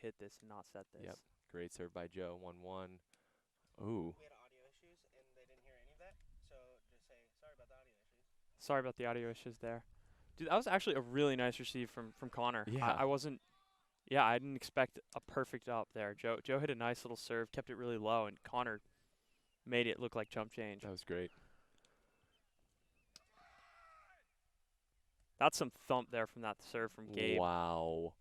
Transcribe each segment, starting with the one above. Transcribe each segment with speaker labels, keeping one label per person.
Speaker 1: hit this and not set this.
Speaker 2: Yep. Great serve by Joe. 1-1. Ooh.
Speaker 3: We had audio issues, and they didn't hear any of that. So just say sorry about the audio issues.
Speaker 1: Sorry about the audio issues there. Dude, that was actually a really nice receive from Connor.
Speaker 2: Yeah.
Speaker 1: I wasn't. Yeah, I didn't expect a perfect up there. Joe hit a nice little serve, kept it really low, and Connor made it look like jump change.
Speaker 2: That was great.
Speaker 1: That's some thump there from that serve from Gabe.
Speaker 2: Wow.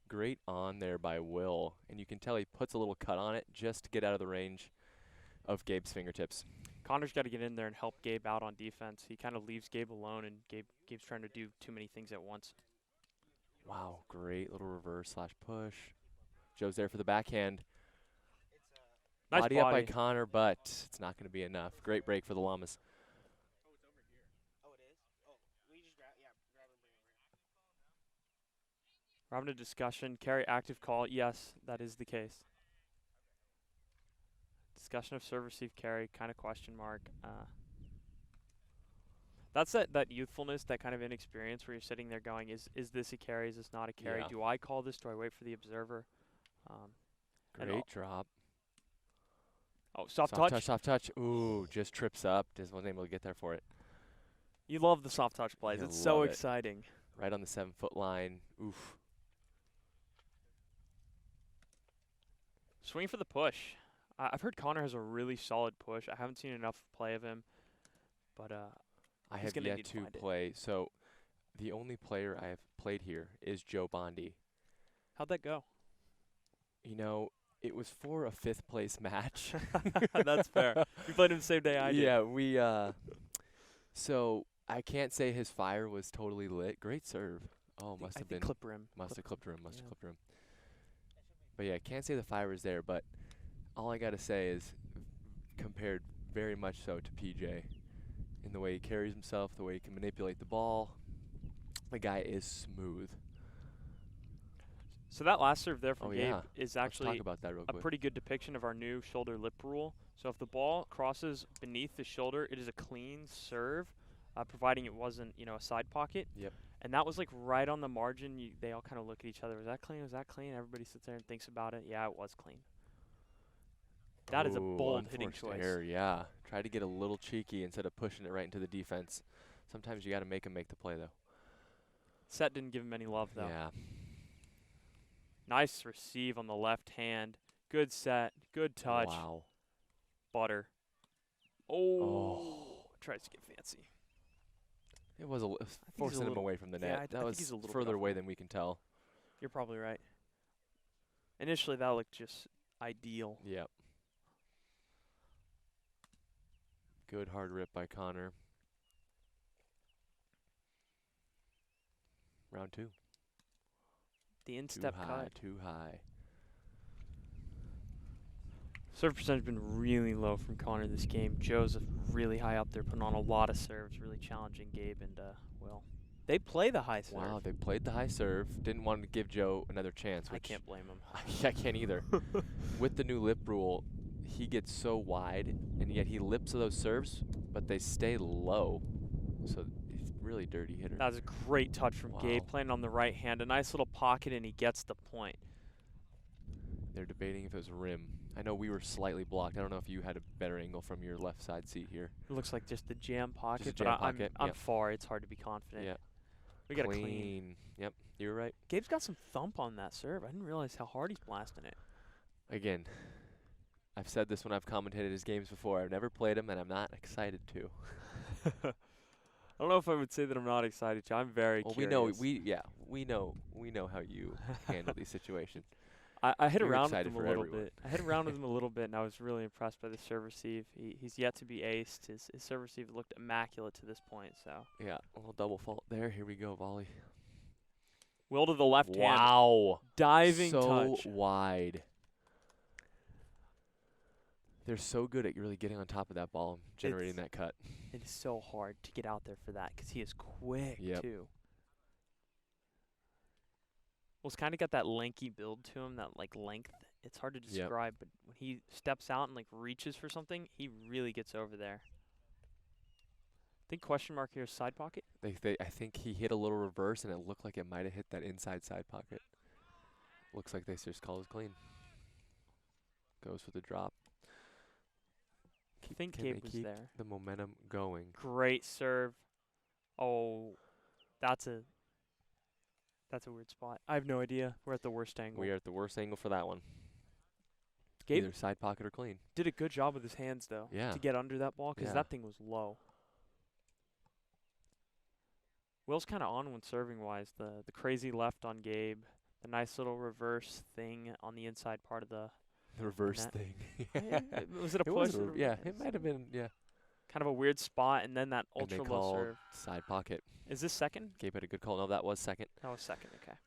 Speaker 2: Great on there by Will. And you can tell he puts a little cut on it just to get out of the range of Gabe's fingertips.
Speaker 1: Connor's got to get in there and help Gabe out on defense. He kind of leaves Gabe alone, and Gabe's trying to do too many things at once.
Speaker 2: Wow, great little reverse / push. Joe's there for the backhand.
Speaker 1: Nice
Speaker 2: Body up by Connor, but it's not going to be enough. Great break for the Llamas.
Speaker 3: Oh, it is? Oh, we just grab and bring it over.
Speaker 1: We're having a discussion. Carry active call. Yes, that is the case. Discussion of serve receive carry, kind of question mark. That's that youthfulness, that kind of inexperience where you're sitting there going, is this a carry? Is this not a carry?
Speaker 2: Yeah.
Speaker 1: Do I call this? Do I wait for the observer?
Speaker 2: Great drop.
Speaker 1: Oh, soft touch.
Speaker 2: Soft touch. Ooh, just trips up. Just wasn't able to get there for it.
Speaker 1: You love the soft touch plays.
Speaker 2: You
Speaker 1: It's so
Speaker 2: love it.
Speaker 1: exciting.
Speaker 2: Right on the 7-foot line. Oof.
Speaker 1: Swing for the push. I've heard Connor has a really solid push. I haven't seen enough play of him, but
Speaker 2: I
Speaker 1: he's
Speaker 2: have
Speaker 1: gonna
Speaker 2: yet
Speaker 1: need to
Speaker 2: to
Speaker 1: find it.
Speaker 2: play. So the only player I have played here is Joe Bondi.
Speaker 1: how'd that go?
Speaker 2: You know, it was for a 5th place match.
Speaker 1: That's fair. You played him the same day I did.
Speaker 2: Yeah, we so I can't say his fire was totally lit. Great serve. Oh, must have been
Speaker 1: clip rim.
Speaker 2: must have clipped rim, must have
Speaker 1: Yeah.
Speaker 2: clipped rim. But yeah, can't say the fire was there, but all I got to say is compared very much so to PJ in the way he carries himself, the way he can manipulate the ball. The guy is smooth.
Speaker 1: So that last serve there from
Speaker 2: Oh,
Speaker 1: Gabe
Speaker 2: yeah.
Speaker 1: is
Speaker 2: Let's
Speaker 1: actually
Speaker 2: talk about that real
Speaker 1: a
Speaker 2: quick.
Speaker 1: pretty good depiction of our new shoulder lip rule. So if the ball crosses beneath the shoulder, it is a clean serve, providing it wasn't, a side pocket.
Speaker 2: Yep.
Speaker 1: And that was like right on the margin. They all kind of look at each other. Was that clean? Was that clean? Everybody sits there and thinks about it. Yeah, it was clean. That is a
Speaker 2: Ooh,
Speaker 1: bold hitting
Speaker 2: unforced
Speaker 1: choice.
Speaker 2: error, yeah. Try to get a little cheeky instead of pushing it right into the defense. Sometimes you got to make him make the play, though.
Speaker 1: Set didn't give him any love, though.
Speaker 2: Yeah.
Speaker 1: Nice receive on the left hand. Good set. Good touch.
Speaker 2: Wow.
Speaker 1: Butter. Oh. Tries to get fancy.
Speaker 2: It was forcing him
Speaker 1: little-
Speaker 2: away from the
Speaker 1: yeah,
Speaker 2: net.
Speaker 1: I
Speaker 2: That
Speaker 1: think
Speaker 2: was
Speaker 1: he's a little bit
Speaker 2: further
Speaker 1: off
Speaker 2: away
Speaker 1: the
Speaker 2: than we can tell.
Speaker 1: You're probably right. Initially, that looked just ideal.
Speaker 2: Yep. Good hard rip by Connor. Round 2.
Speaker 1: The
Speaker 2: Too
Speaker 1: instep
Speaker 2: high,
Speaker 1: cut.
Speaker 2: too high.
Speaker 1: Serve percentage has been really low from Connor this game. Joe's really high up there, putting on a lot of serves, really challenging Gabe and Will. They play the high serve.
Speaker 2: Wow, they played the high serve. Didn't want to give Joe another chance.
Speaker 1: I
Speaker 2: Which
Speaker 1: can't blame him.
Speaker 2: I can't either. With the new lip rule, he gets so wide, and yet he lips those serves, but they stay low. So he's a really dirty hitter.
Speaker 1: That was a great touch from Gabe,
Speaker 2: Wow.
Speaker 1: playing on the right hand. A nice little pocket, and he gets the point.
Speaker 2: They're debating if it was rim. I know we were slightly blocked. I don't know if you had a better angle from your left side seat here.
Speaker 1: It looks like just the jam pocket,
Speaker 2: Just a
Speaker 1: but
Speaker 2: jam pocket,
Speaker 1: I'm
Speaker 2: yep.
Speaker 1: far. It's hard to be confident.
Speaker 2: Yeah.
Speaker 1: We got a clean.
Speaker 2: Yep, you were right.
Speaker 1: Gabe's got some thump on that serve. I didn't realize how hard he's blasting it.
Speaker 2: Again, I've said this when I've commentated his games before. I've never played him, and I'm not excited to.
Speaker 1: I don't know if I would say that I'm not excited to. I'm very
Speaker 2: Well,
Speaker 1: curious.
Speaker 2: we know how you handle these situations.
Speaker 1: I hit
Speaker 2: You're
Speaker 1: around with
Speaker 2: excited
Speaker 1: him a
Speaker 2: for
Speaker 1: little
Speaker 2: everyone.
Speaker 1: bit. I hit around with him a little bit, and I was really impressed by the serve receive. He's yet to be aced. His serve receive looked immaculate to this point. So
Speaker 2: Yeah, a little double fault there. Here we go, volley.
Speaker 1: Will to the left hand.
Speaker 2: Wow.
Speaker 1: Diving
Speaker 2: so
Speaker 1: touch.
Speaker 2: wide. They're so good at really getting on top of that ball and generating that cut.
Speaker 1: It is so hard to get out there for that because he is quick,
Speaker 2: Yep.
Speaker 1: too. Well, it's kind of got that lanky build to him, that, length. It's hard to
Speaker 2: Yep.
Speaker 1: describe, but when he steps out and, reaches for something, he really gets over there. I think question mark here is side pocket.
Speaker 2: I think he hit a little reverse, and it looked like it might have hit that inside side pocket. Looks like they just called it clean. Goes for the drop.
Speaker 1: I think
Speaker 2: Can
Speaker 1: Gabe
Speaker 2: they
Speaker 1: was
Speaker 2: keep
Speaker 1: there.
Speaker 2: the momentum going?
Speaker 1: Great serve. Oh, that's a weird spot. I have no idea. We're at the worst angle.
Speaker 2: We are at the worst angle for that one.
Speaker 1: Gabe
Speaker 2: Either side pocket or clean.
Speaker 1: did a good job with his hands, though,
Speaker 2: Yeah.
Speaker 1: to get under that ball, because
Speaker 2: Yeah.
Speaker 1: that thing was low. Will's kind of on when serving-wise. The crazy left on Gabe. The nice little reverse thing on the inside part of the
Speaker 2: reverse
Speaker 1: net.
Speaker 2: thing.
Speaker 1: Was it a
Speaker 2: It was
Speaker 1: push?
Speaker 2: a
Speaker 1: or
Speaker 2: yeah,
Speaker 1: a-
Speaker 2: it might have been, yeah.
Speaker 1: Kind of a weird spot, and then that
Speaker 2: And they
Speaker 1: ultra low
Speaker 2: called
Speaker 1: serve.
Speaker 2: side pocket.
Speaker 1: Is this second?
Speaker 2: Gabe had a good call. No, that was second.
Speaker 1: That was second, okay.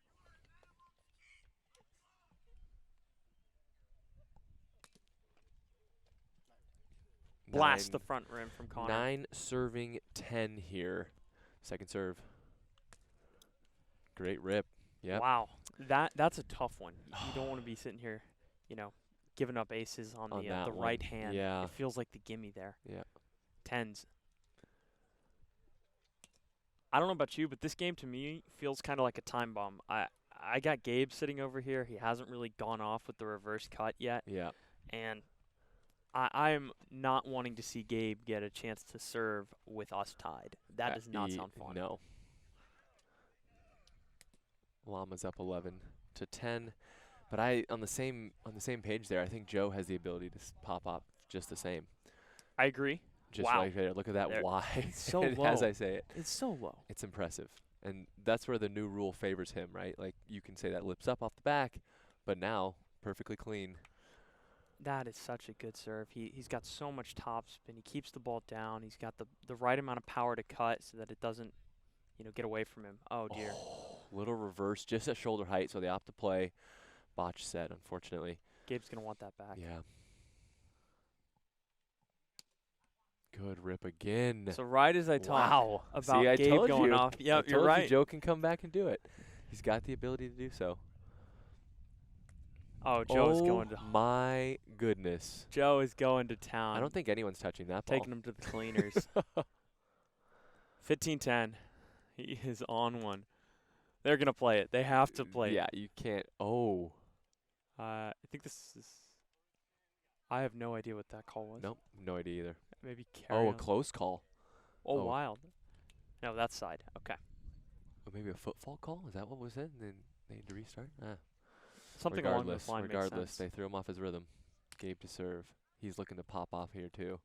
Speaker 1: Blast the front rim from Connor.
Speaker 2: 9 serving 10 here. Second serve. Great rip. Yep.
Speaker 1: Wow, that's a tough one. You don't want to be sitting here, giving up aces on the
Speaker 2: that
Speaker 1: right
Speaker 2: one.
Speaker 1: hand.
Speaker 2: Yeah.
Speaker 1: It feels like the gimme there.
Speaker 2: Yeah.
Speaker 1: Tens. I don't know about you, but this game to me feels kind of like a time bomb. I got Gabe sitting over here. He hasn't really gone off with the reverse cut yet.
Speaker 2: Yeah.
Speaker 1: And I'm not wanting to see Gabe get a chance to serve with us tied. That does not sound fun.
Speaker 2: No. Llamas up 11-10, but on the same page there. I think Joe has the ability to pop up just the same.
Speaker 1: I agree.
Speaker 2: Just
Speaker 1: Wow.
Speaker 2: right there. Look at that
Speaker 1: There-
Speaker 2: wide.
Speaker 1: It's so
Speaker 2: As
Speaker 1: low.
Speaker 2: I say it,
Speaker 1: It's so low.
Speaker 2: it's impressive, and that's where the new rule favors him, right? Like you can say that lips up off the back, but now perfectly clean.
Speaker 1: That is such a good serve. He's got so much topspin. He keeps the ball down. He's got the right amount of power to cut so that it doesn't, get away from him. Oh dear.
Speaker 2: Little reverse, just at shoulder height, so they opt to play. Botch set, unfortunately.
Speaker 1: Gabe's gonna want that back.
Speaker 2: Yeah. Good rip again.
Speaker 1: So right as I talk about
Speaker 2: See, I
Speaker 1: Gabe
Speaker 2: told
Speaker 1: going
Speaker 2: you.
Speaker 1: off,
Speaker 2: I
Speaker 1: yep, you're
Speaker 2: told
Speaker 1: right.
Speaker 2: you Joe can come back and do it. He's got the ability to do so.
Speaker 1: Oh, Joe is going to
Speaker 2: my goodness.
Speaker 1: Joe is going to town.
Speaker 2: I don't think anyone's touching that ball.
Speaker 1: Taking him to the cleaners. 15-10. He is on one. They're gonna play it. They have to play
Speaker 2: Yeah,
Speaker 1: it.
Speaker 2: you can't. Oh.
Speaker 1: I think this is. I have no idea what that call was.
Speaker 2: Nope, no idea either.
Speaker 1: Maybe carry
Speaker 2: Oh, a
Speaker 1: on.
Speaker 2: close call.
Speaker 1: Oh,
Speaker 2: oh.
Speaker 1: wild. No, that's side. Okay.
Speaker 2: Or maybe a footfall call? Is that what was it? And then they had to restart?
Speaker 1: Something along those lines makes
Speaker 2: Regardless,
Speaker 1: sense.
Speaker 2: they threw him off his rhythm. Gabe to serve. He's looking to pop off here, too.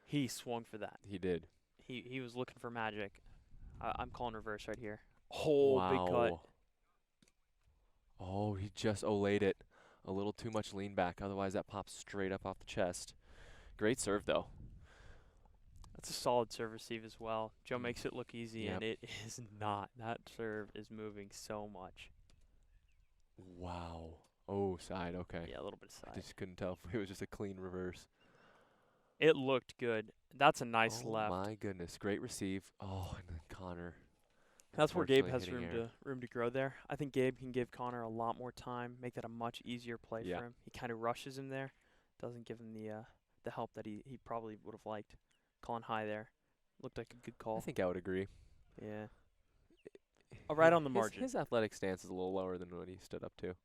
Speaker 1: He swung for that.
Speaker 2: He did.
Speaker 1: He was looking for magic. I'm calling reverse right here. Oh,
Speaker 2: wow.
Speaker 1: big cut.
Speaker 2: Oh, he just olayed it. A little too much lean back. Otherwise, that pops straight up off the chest. Great serve, though.
Speaker 1: That's a solid serve receive as well. Joe makes it look easy,
Speaker 2: Yep.
Speaker 1: and it is not. That serve is moving so much.
Speaker 2: Wow. Oh, side. Okay.
Speaker 1: Yeah, a little bit of
Speaker 2: I
Speaker 1: side.
Speaker 2: just couldn't tell if it was just a clean reverse.
Speaker 1: It looked good. That's a nice
Speaker 2: Oh,
Speaker 1: left.
Speaker 2: my goodness. Great receive. Oh, and then Connor.
Speaker 1: That's where Gabe
Speaker 2: unfortunately
Speaker 1: has
Speaker 2: hitting
Speaker 1: room to grow there. I think Gabe can give Connor a lot more time, make that a much easier play
Speaker 2: Yeah.
Speaker 1: for him. He kind of rushes him there, doesn't give him the help that he probably would have liked. Calling high there, looked like a good call.
Speaker 2: I think I would agree.
Speaker 1: Yeah. Right on the margin.
Speaker 2: His athletic stance is a little lower than what he stood up to.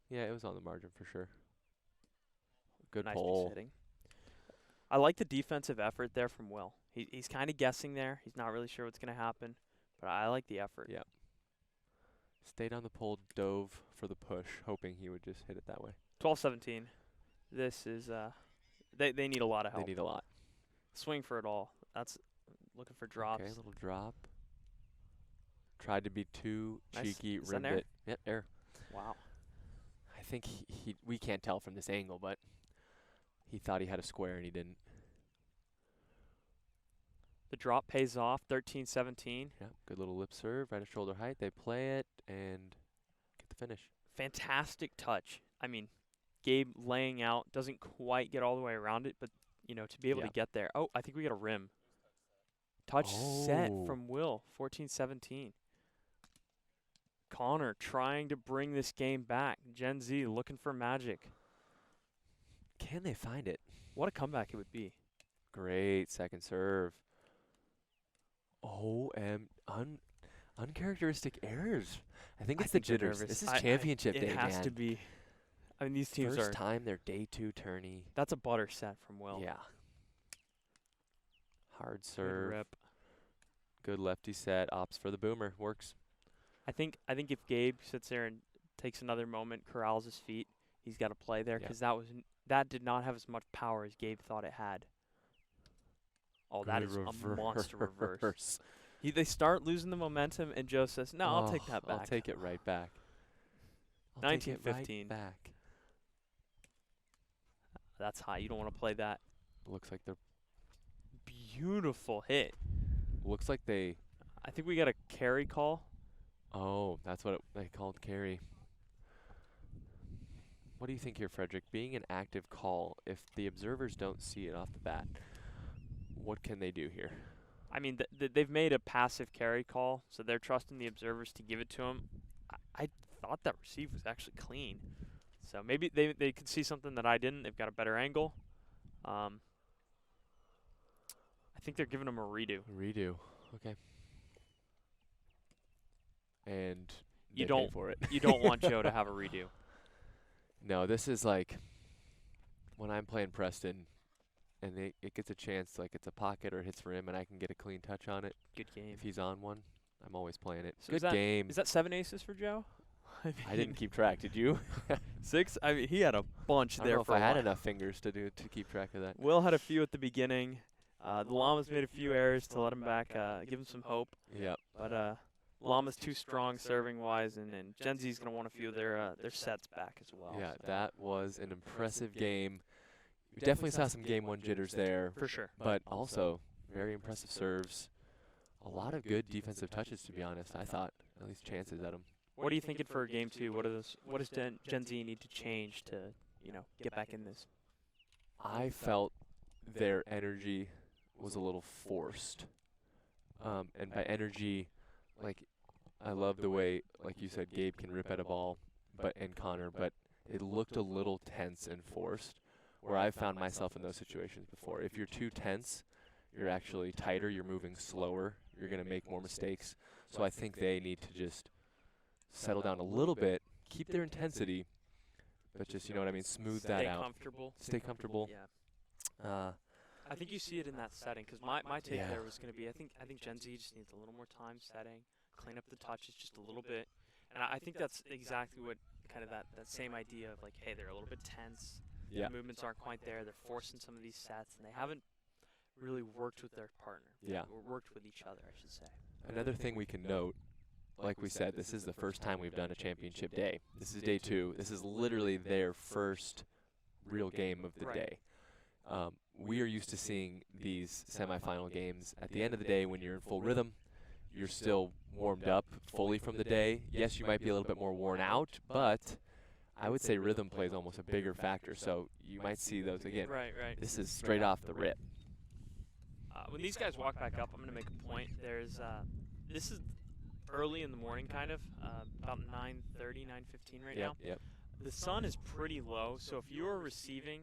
Speaker 2: Yeah, it was on the margin for sure. Good
Speaker 1: Nice
Speaker 2: pull.
Speaker 1: piece hitting. I like the defensive effort there from Will. He's kind of guessing there. He's not really sure what's going to happen, but I like the effort.
Speaker 2: Yeah. Stayed on the pole, dove for the push, hoping he would just hit it that way.
Speaker 1: 12-17. This is they need a lot of help.
Speaker 2: They need a lot.
Speaker 1: Swing for it all. That's looking for drops.
Speaker 2: Okay, little drop. Tried to be too
Speaker 1: Nice.
Speaker 2: cheeky,
Speaker 1: Is that
Speaker 2: rimmed
Speaker 1: an air?
Speaker 2: it. Yep, air.
Speaker 1: Wow.
Speaker 2: I think we can't tell from this angle, but he thought he had a square and he didn't.
Speaker 1: The drop pays off. 13-17.
Speaker 2: Yeah, good little lip serve, right at shoulder height. They play it and get the finish.
Speaker 1: Fantastic touch. I mean, Gabe laying out, doesn't quite get all the way around it, but to be able
Speaker 2: Yeah.
Speaker 1: to get there. Oh, I think we got a rim. Touch set
Speaker 2: Oh.
Speaker 1: from Will. 14-17. Connor trying to bring this game back. Gen Z looking for magic.
Speaker 2: Can they find it?
Speaker 1: What a comeback it would be.
Speaker 2: Great second serve. Uncharacteristic errors. I think
Speaker 1: I
Speaker 2: it's the
Speaker 1: think they're
Speaker 2: jitters.
Speaker 1: nervous.
Speaker 2: This is championship day,
Speaker 1: It has
Speaker 2: man.
Speaker 1: to be. I mean, these teams
Speaker 2: First
Speaker 1: are.
Speaker 2: time they're day 2 tourney.
Speaker 1: That's a butter set from Will.
Speaker 2: Yeah. Hard
Speaker 1: Good
Speaker 2: serve.
Speaker 1: rip.
Speaker 2: Good lefty set. Opts for the boomer. Works.
Speaker 1: I think if Gabe sits there and takes another moment, corrals his feet, he's got to play there
Speaker 2: Yeah.
Speaker 1: because that did not have as much power as Gabe thought it had. Oh, that
Speaker 2: Good
Speaker 1: is a monster reverse. They start losing the momentum, and Joe says, "No, I'll take that back.
Speaker 2: I'll take it right back. I'll take it
Speaker 1: 19-15.
Speaker 2: right back.
Speaker 1: That's high. You don't want to play that."
Speaker 2: Looks like they're.
Speaker 1: Beautiful hit.
Speaker 2: Looks like they.
Speaker 1: I think we got a carry call.
Speaker 2: Oh, that's what they called carry. What do you think here, Fredric? Being an active call, if the observers don't see it off the bat, what can they do here?
Speaker 1: I mean, they've made a passive carry call, so they're trusting the observers to give it to him. I thought that receive was actually clean. So maybe they could see something that I didn't. They've got a better angle. I think they're giving him a redo.
Speaker 2: Redo. Okay. And
Speaker 1: You
Speaker 2: they
Speaker 1: don't-
Speaker 2: pay for it.
Speaker 1: You don't want Joe to have a redo.
Speaker 2: No, this is like when I'm playing Preston and it gets a chance, like it's a pocket or hits for him and I can get a clean touch on it.
Speaker 1: Good game.
Speaker 2: If he's on one, I'm always playing it.
Speaker 1: So
Speaker 2: Good game.
Speaker 1: Is that 7 aces for Joe?
Speaker 2: I didn't keep track. Did you?
Speaker 1: 6? I mean, he had a bunch
Speaker 2: I don't
Speaker 1: there
Speaker 2: know if
Speaker 1: for
Speaker 2: I
Speaker 1: a
Speaker 2: had
Speaker 1: while.
Speaker 2: enough fingers to keep track of that.
Speaker 1: Will had a few at the beginning. The Llamas made a few errors to let him back, give him some hope.
Speaker 2: Yep.
Speaker 1: But Llama's too strong serving-wise, and Gen Z's going to want a few of their sets back as well.
Speaker 2: Yeah,
Speaker 1: so.
Speaker 2: that was an impressive game. We definitely saw some game 1 jitters there,
Speaker 1: For sure.
Speaker 2: but also very impressive serves. A lot of good defensive touches, to be honest. I thought, at least chances at them.
Speaker 1: What are you thinking for game 2? What does Gen Z need to change to, get back in this?
Speaker 2: I felt their energy was a little forced. And by energy, like, I love the way, like you said, Gabe can rip at a ball, and Connor, but it looked a little tense and forced, where I've found myself in those situations before. If you're too tense, you're actually tighter, you're moving slower, you're going to make more mistakes. So I think they need to just settle down a little bit, keep their intensity, but just, you know what I mean, smooth that out. Stay comfortable.
Speaker 1: Yeah. I think you see it in that setting, because my take
Speaker 2: Yeah.
Speaker 1: there was going to be, I think Gen Z just needs a little more time setting, clean up the touches just a little bit. And I think that's exactly what kind of that same idea of like, hey, they're a little bit tense.
Speaker 2: Yeah.
Speaker 1: The movements aren't quite there. They're forcing some of these sets, and they haven't really worked with their partner.
Speaker 2: Yeah.
Speaker 1: Or worked with each other, I should say.
Speaker 2: Another thing we can note, like we said, this is the first time we've done a championship day. This is day 2. This is literally their first real game of the
Speaker 1: Right.
Speaker 2: day. We are used to seeing these semifinal games at the end of the day when you're in full rhythm. You're still warmed up fully from the day. Yes, you might be a little bit more worn out, but I would say rhythm plays almost a bigger factor. So you might see those again.
Speaker 1: Right.
Speaker 2: This is straight off the rip.
Speaker 1: When these guys walk back up, I'm going to make a point. This is early in the morning, kind of, about 9:30, 9:15 right now.
Speaker 2: Yep.
Speaker 1: The sun is pretty low, so if you are receiving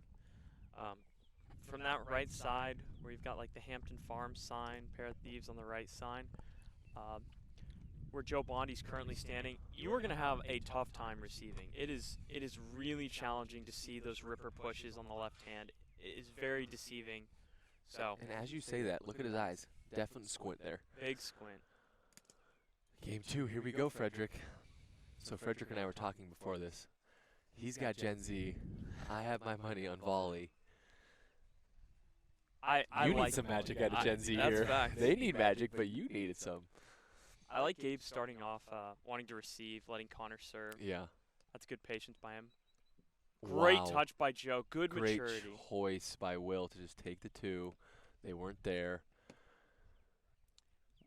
Speaker 1: from that right side, where you've got like the Hampton Farms sign, Pair of Thieves on the right side, where Joe Bondi's currently standing, you are going to have a tough time receiving. It is really challenging to see those ripper pushes on the left hand. It is very deceiving. So
Speaker 2: And as you say that, look at his eyes. Definite squint there.
Speaker 1: big squint.
Speaker 2: Game 2, here we go, Fredric. So Fredric and I were talking before this. He's got Gen Z. I have my money on Volley.
Speaker 1: I
Speaker 2: You
Speaker 1: like
Speaker 2: need some magic out of Gen Z
Speaker 1: that's
Speaker 2: here.
Speaker 1: facts.
Speaker 2: They need magic, but you needed some.
Speaker 1: I like Gabe starting off wanting to receive, letting Connor serve.
Speaker 2: Yeah.
Speaker 1: That's good patience by him. Great
Speaker 2: Wow.
Speaker 1: touch by Joe. Good
Speaker 2: Great
Speaker 1: maturity.
Speaker 2: choice by Will to just take the 2. They weren't there.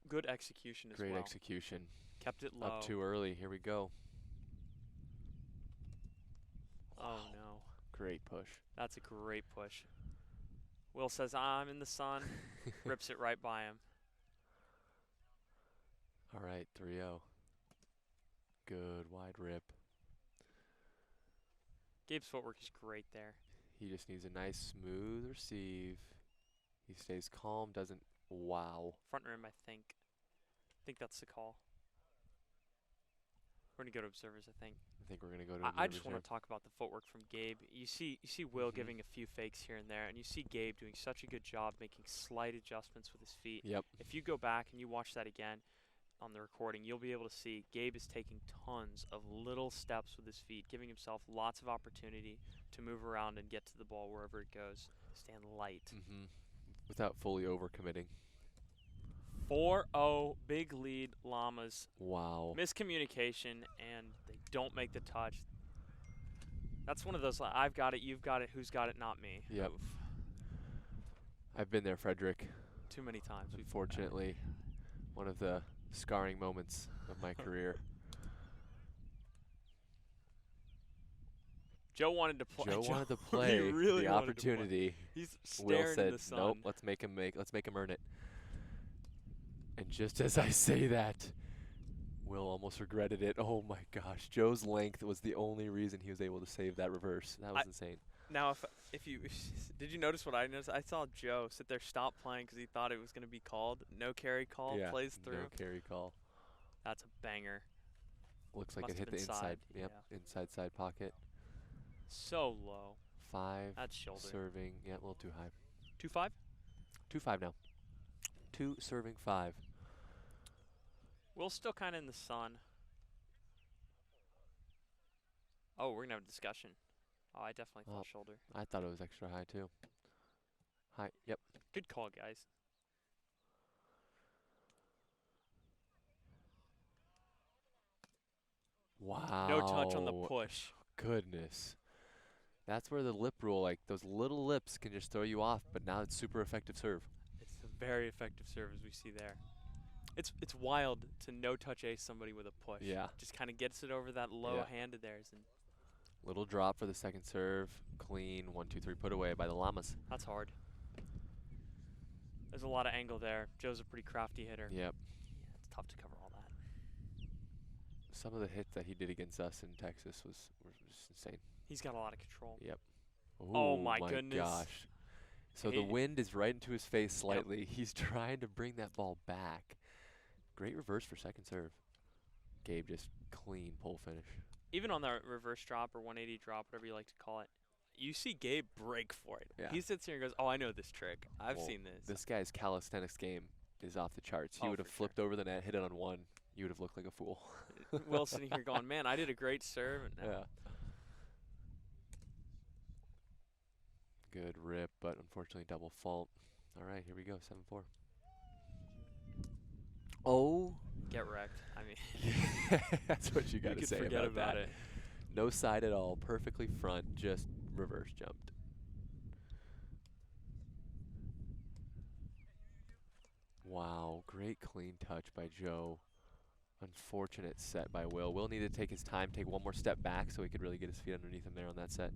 Speaker 1: Good execution as
Speaker 2: Great
Speaker 1: well.
Speaker 2: execution.
Speaker 1: Kept it low.
Speaker 2: Up too early. Here we go.
Speaker 1: Oh no.
Speaker 2: Great push.
Speaker 1: That's a great push. Will says, I'm in the sun. Rips it right by him.
Speaker 2: All right, 3-0. Good wide rip.
Speaker 1: Gabe's footwork is great there.
Speaker 2: He just needs a nice smooth receive. He stays calm, doesn't wow.
Speaker 1: Front rim, I think. I think that's the call. We're gonna go to observers, I think.
Speaker 2: I think we're gonna go to.
Speaker 1: I just want
Speaker 2: observers
Speaker 1: to talk about the footwork from Gabe. You see Will
Speaker 2: Mhm.
Speaker 1: giving a few fakes here and there, and you see Gabe doing such a good job making slight adjustments with his feet.
Speaker 2: here. Yep.
Speaker 1: If you go back and you watch that again on the recording, you'll be able to see Gabe is taking tons of little steps with his feet, giving himself lots of opportunity to move around and get to the ball wherever it goes. Stand light.
Speaker 2: Mhm. Without fully overcommitting.
Speaker 1: 4-0, big lead, Llamas.
Speaker 2: Wow.
Speaker 1: Miscommunication, and they don't make the touch. That's one of those, like, I've got it, you've got it, who's got it, not me.
Speaker 2: Yep.
Speaker 1: Oof.
Speaker 2: I've been there, Fredric.
Speaker 1: Too many times.
Speaker 2: Unfortunately, one of the scarring moments of my career.
Speaker 1: Joe wanted to play.
Speaker 2: Joe wanted to
Speaker 1: he
Speaker 2: play
Speaker 1: really
Speaker 2: the
Speaker 1: wanted to play.
Speaker 2: opportunity.
Speaker 1: He's
Speaker 2: Will
Speaker 1: staring in
Speaker 2: said,
Speaker 1: the sun.
Speaker 2: "Nope, let's make him earn it." And just as I say that, Will almost regretted it. Oh my gosh, Joe's length was the only reason he was able to save that reverse. That was insane.
Speaker 1: Now, if you did you notice what I noticed? I saw Joe sit there, stop playing because he thought it was going to be called. No carry call,
Speaker 2: Yeah,
Speaker 1: plays through.
Speaker 2: no carry call.
Speaker 1: That's a banger.
Speaker 2: Looks like
Speaker 1: Must
Speaker 2: it
Speaker 1: have
Speaker 2: hit the
Speaker 1: been
Speaker 2: inside.
Speaker 1: side,
Speaker 2: Yep, inside side pocket.
Speaker 1: So low.
Speaker 2: 5
Speaker 1: That's shoulder.
Speaker 2: serving. Yeah, a little too high.
Speaker 1: 2-5.
Speaker 2: 2-5 now. 2 serving 5.
Speaker 1: Will's still kind of in the sun. Oh, we're gonna have a discussion. Oh, I definitely thought shoulder.
Speaker 2: I thought it was extra high too. High. Yep.
Speaker 1: Good call, guys.
Speaker 2: Wow.
Speaker 1: No touch on the push.
Speaker 2: Goodness. That's where the lip rule, like those little lips can just throw you off, but now it's super effective serve.
Speaker 1: It's a very effective serve as we see there. It's wild to no touch ace somebody with a push.
Speaker 2: Yeah.
Speaker 1: Just kind of gets it over that low hand of theirs, and
Speaker 2: Little drop for the second serve. Clean. 1, 2, 3 put away by the Llamas.
Speaker 1: that's hard. There's a lot of angle there. Joe's a pretty crafty hitter.
Speaker 2: Yep.
Speaker 1: It's tough to cover all that.
Speaker 2: Some of the hits that he did against us in Texas were just insane.
Speaker 1: He's got a lot of control.
Speaker 2: Yep.
Speaker 1: Oh my goodness.
Speaker 2: Gosh. So the wind is right into his face slightly. He's trying to bring that ball back. Great reverse for second serve. Gabe just clean pull finish.
Speaker 1: Even on that reverse drop or 180 drop, whatever you like to call it, you see Gabe break for it.
Speaker 2: Yeah.
Speaker 1: He sits here and goes, "Oh, I know this trick. I've
Speaker 2: Well,
Speaker 1: seen this."
Speaker 2: This guy's calisthenics game is off the charts. He
Speaker 1: Oh,
Speaker 2: would have
Speaker 1: for
Speaker 2: flipped over the net, hit it on one. You would have looked like a fool.
Speaker 1: Will sitting here going, "Man, I did a great serve." And
Speaker 2: Yeah. Good rip, but unfortunately double fault. All right, here we go, 7-4. Oh.
Speaker 1: Get wrecked. I mean,
Speaker 2: That's what you got to
Speaker 1: could
Speaker 2: say
Speaker 1: forget
Speaker 2: about that.
Speaker 1: it.
Speaker 2: No side at all, perfectly front, just reverse jumped. Wow, great clean touch by Joe. Unfortunate set by Will. Will needed to take his time, take one more step back so he could really get his feet underneath him there on that set.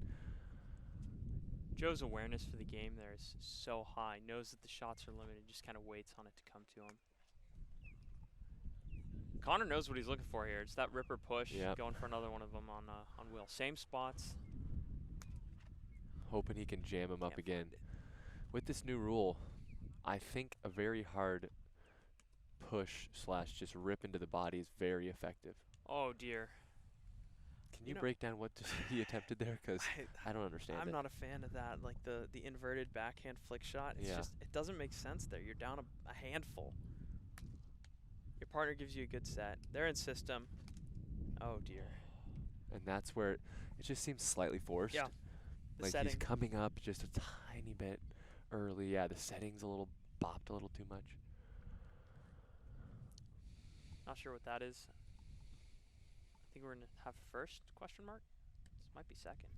Speaker 1: Joe's awareness for the game there is so high. Knows that the shots are limited, just kind of waits on it to come to him. Connor knows what he's looking for here. It's that ripper push, going for another one of them on Will. Same spots.
Speaker 2: Hoping he can jam him up again. With this new rule, I think a very hard push / just rip into the body is very effective.
Speaker 1: Oh dear.
Speaker 2: Can you break down what he attempted there? Because I don't understand
Speaker 1: I'm
Speaker 2: it.
Speaker 1: not a fan of that, like the inverted backhand flick shot. It's just, it doesn't make sense there. You're down a handful. Your partner gives you a good set. They're in system. Oh dear.
Speaker 2: And that's where it just seems slightly forced.
Speaker 1: Yeah.
Speaker 2: Like he's coming up just a tiny bit early. Yeah, the setting's a little bopped a little too much.
Speaker 1: Not sure what that is. I think we're going to have first, question mark? This might be second.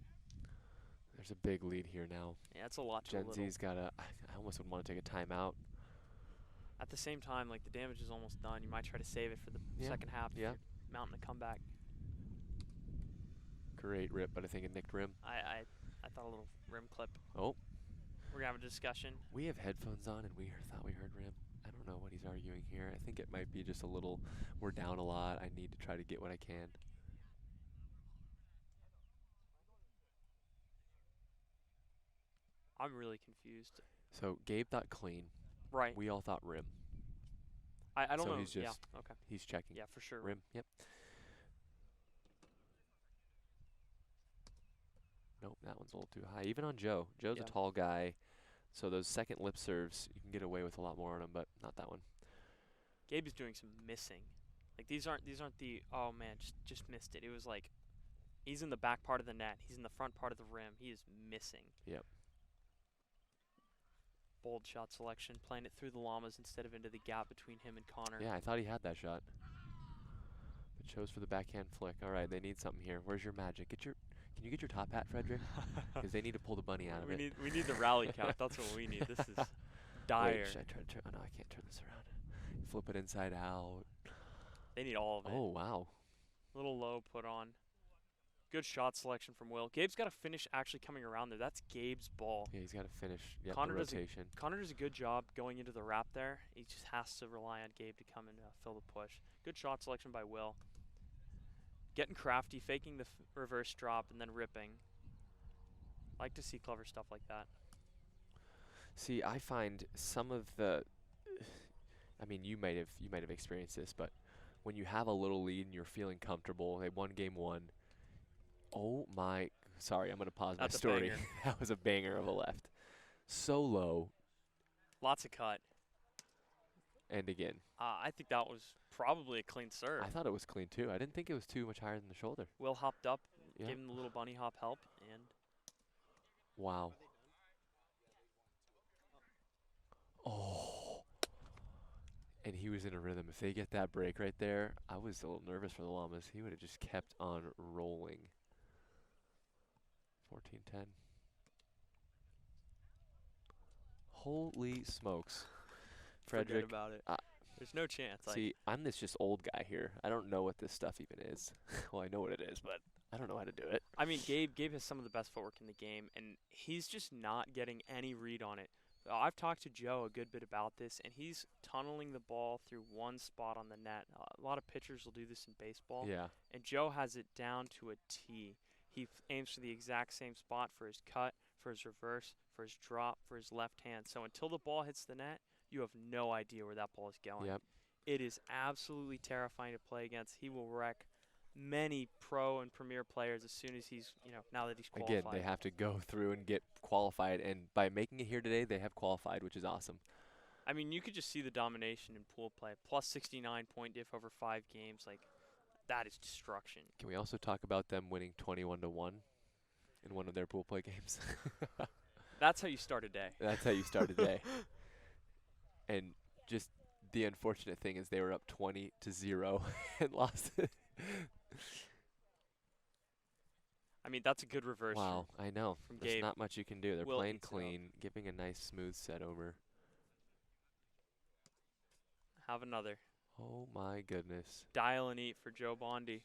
Speaker 2: There's a big lead here now.
Speaker 1: Yeah, it's a lot to
Speaker 2: Gen
Speaker 1: little.
Speaker 2: Z's got to, I almost would want to take a timeout.
Speaker 1: At the same time, like, the damage is almost done. You might try to save it for the second half if you're mounting a comeback.
Speaker 2: Great rip, but I think it nicked rim.
Speaker 1: I thought a little rim clip.
Speaker 2: Oh.
Speaker 1: We're going to have a discussion.
Speaker 2: We have headphones on and we thought we heard rim. I don't know what he's arguing here. I think it might be just a little, we're down a lot. I need to try to get what I can.
Speaker 1: I'm really confused.
Speaker 2: So Gabe thought clean.
Speaker 1: Right.
Speaker 2: We all thought rim.
Speaker 1: I don't know.
Speaker 2: He's just,
Speaker 1: okay.
Speaker 2: he's checking.
Speaker 1: Yeah, for sure.
Speaker 2: Rim, yep. Nope, that one's a little too high. Even on Joe. Joe's
Speaker 1: Yeah.
Speaker 2: a tall guy, so those second lip serves, you can get away with a lot more on him, but not that one.
Speaker 1: Gabe is doing some missing. Like these aren't the oh man, just missed it. It was like he's in the back part of the net. He's in the front part of the rim. He is missing.
Speaker 2: Yep.
Speaker 1: Bold shot selection, playing it through the Llamas instead of into the gap between him and Connor.
Speaker 2: Yeah, I thought he had that shot. But chose for the backhand flick. All right, they need something here. Where's your magic? Can you get your top hat, Fredric? Because they need to pull the bunny out of it.
Speaker 1: We need the rally cap. That's what we need. This is dire.
Speaker 2: Wait, should I try to turn? Oh no, I can't turn this around. Flip it inside out.
Speaker 1: They need all of it.
Speaker 2: Oh wow.
Speaker 1: Little low put on. Good shot selection from Will. Gabe's got to finish actually coming around there. That's Gabe's ball.
Speaker 2: Yeah, he's got to finish. Yeah,
Speaker 1: Connor
Speaker 2: the
Speaker 1: does
Speaker 2: rotation.
Speaker 1: Connor does a good job going into the wrap there. He just has to rely on Gabe to come and fill the push. Good shot selection by Will. Getting crafty, faking the reverse drop, and then ripping. Like to see clever stuff like that.
Speaker 2: See, I find some of the. I mean, you might have experienced this, but when you have a little lead and you're feeling comfortable, they won game one. Oh my! Sorry, I'm gonna pause
Speaker 1: That's
Speaker 2: my
Speaker 1: a
Speaker 2: story.
Speaker 1: banger.
Speaker 2: That was a banger of a left. So low,
Speaker 1: Lots of cut.
Speaker 2: and again.
Speaker 1: I think that was probably a clean serve.
Speaker 2: I thought it was clean too. I didn't think it was too much higher than the shoulder.
Speaker 1: Will hopped up,
Speaker 2: Yeah.
Speaker 1: gave him the little bunny hop help, and
Speaker 2: Wow. Oh. And he was in a rhythm. If they get that break right there, I was a little nervous for the Llamas. He would have just kept on rolling. 14-10. Holy smokes.
Speaker 1: forget
Speaker 2: Fredric,
Speaker 1: about it.
Speaker 2: uh,
Speaker 1: There's no chance. Like,
Speaker 2: see, I'm this just old guy here. I don't know what this stuff even is. Well, I know what it is, but I don't know how to do it.
Speaker 1: I mean, Gabe has some of the best footwork in the game, and he's just not getting any read on it. I've talked to Joe a good bit about this, and he's tunneling the ball through one spot on the net. A lot of pitchers will do this in baseball,
Speaker 2: Yeah.
Speaker 1: and Joe has it down to a T. He aims for the exact same spot for his cut, for his reverse, for his drop, for his left hand. So until the ball hits the net, you have no idea where that ball is going.
Speaker 2: Yep.
Speaker 1: It is absolutely terrifying to play against. He will wreck many pro and premier players as soon as he's, now that he's qualified.
Speaker 2: Again, they have to go through and get qualified, and by making it here today, they have qualified, which is awesome.
Speaker 1: I mean, you could just see the domination in pool play. Plus 69 point diff over 5 games. Like, that is destruction.
Speaker 2: Can we also talk about them winning 21-1 in one of their pool play games?
Speaker 1: That's how you start a day.
Speaker 2: That's how you start a day. And just the unfortunate thing is they were up 20-0 and lost it.
Speaker 1: I mean, that's a good reverse.
Speaker 2: Wow, I know.
Speaker 1: from
Speaker 2: There's
Speaker 1: Gabe.
Speaker 2: not much you can do. They're
Speaker 1: Will
Speaker 2: playing
Speaker 1: eats it up.
Speaker 2: clean, giving a nice smooth set over.
Speaker 1: Have another.
Speaker 2: Oh my goodness.
Speaker 1: Dial and eat for Joe Bondi.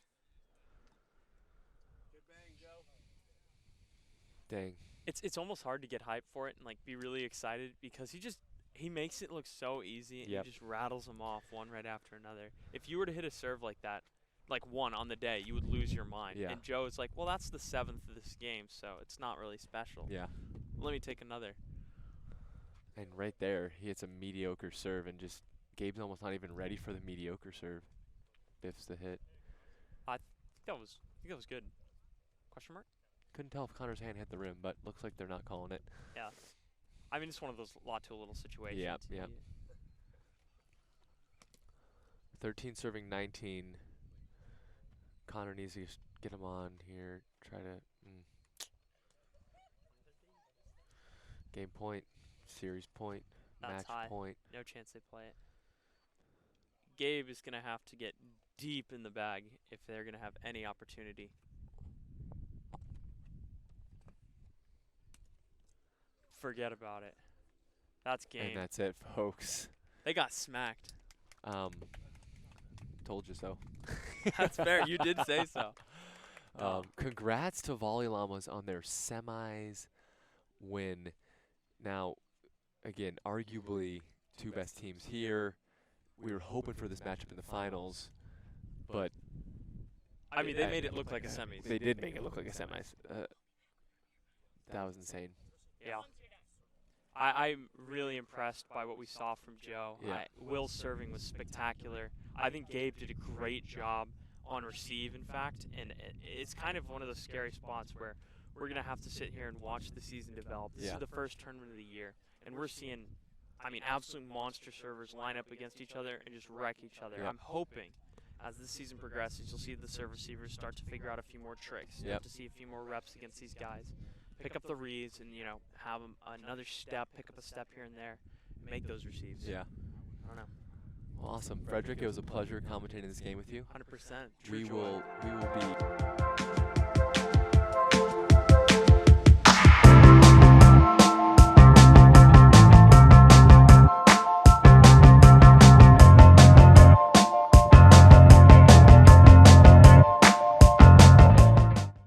Speaker 3: Good bang, Joe.
Speaker 2: Dang.
Speaker 1: It's almost hard to get hyped for it and like be really excited because he makes it look so easy and
Speaker 2: Yep.
Speaker 1: he just rattles them off one right after another. If you were to hit a serve like that, like one on the day, you would lose your mind.
Speaker 2: Yeah.
Speaker 1: And Joe is like, well, that's the 7th of this game, so it's not really special.
Speaker 2: Yeah.
Speaker 1: Let me take another.
Speaker 2: And right there, he hits a mediocre serve and just Gabe's almost not even ready for the mediocre serve. Biffs the hit.
Speaker 1: I think that was good. Question mark?
Speaker 2: Couldn't tell if Connor's hand hit the rim, but looks like they're not calling it.
Speaker 1: Yeah. I mean, it's one of those lot to a little situations.
Speaker 2: Yep, yep. 13 serving 19. Connor needs to just get him on here. Try to. Game point, series point,
Speaker 1: That's
Speaker 2: match
Speaker 1: high.
Speaker 2: point.
Speaker 1: No chance they play it. Gabe is going to have to get deep in the bag if they're going to have any opportunity. Forget about it. That's game.
Speaker 2: And that's it, folks.
Speaker 1: They got smacked.
Speaker 2: Told you so.
Speaker 1: That's fair. You did say so.
Speaker 2: Congrats to Volley Llamas on their semis win. Now, again, arguably two best teams here. We were hoping for this matchup in the finals, but
Speaker 1: I mean, they made it look like a semis.
Speaker 2: they did make it look like a semis. That was insane.
Speaker 1: Yeah. I'm really impressed by what we saw from Joe.
Speaker 2: Yeah.
Speaker 1: Will's serving was spectacular. I think Gabe did a great job on receive, in fact, and it's kind of one of those scary spots where we're gonna have to sit here and watch the season develop. This
Speaker 2: Yeah.
Speaker 1: is the first tournament of the year, and we're seeing, I mean, absolute monster servers line up against each other and just wreck each other.
Speaker 2: Yep.
Speaker 1: I'm hoping as the season progresses, you'll see the serve receivers start to figure out a few more tricks,
Speaker 2: Yep.
Speaker 1: to see a few more reps against these guys, pick up the reads, and have them another step, pick up a step here and there, and make those receives.
Speaker 2: Yeah.
Speaker 1: I don't know.
Speaker 2: Well, awesome. Fredric, it was a pleasure commentating this game with you.
Speaker 1: 100%.
Speaker 2: We will be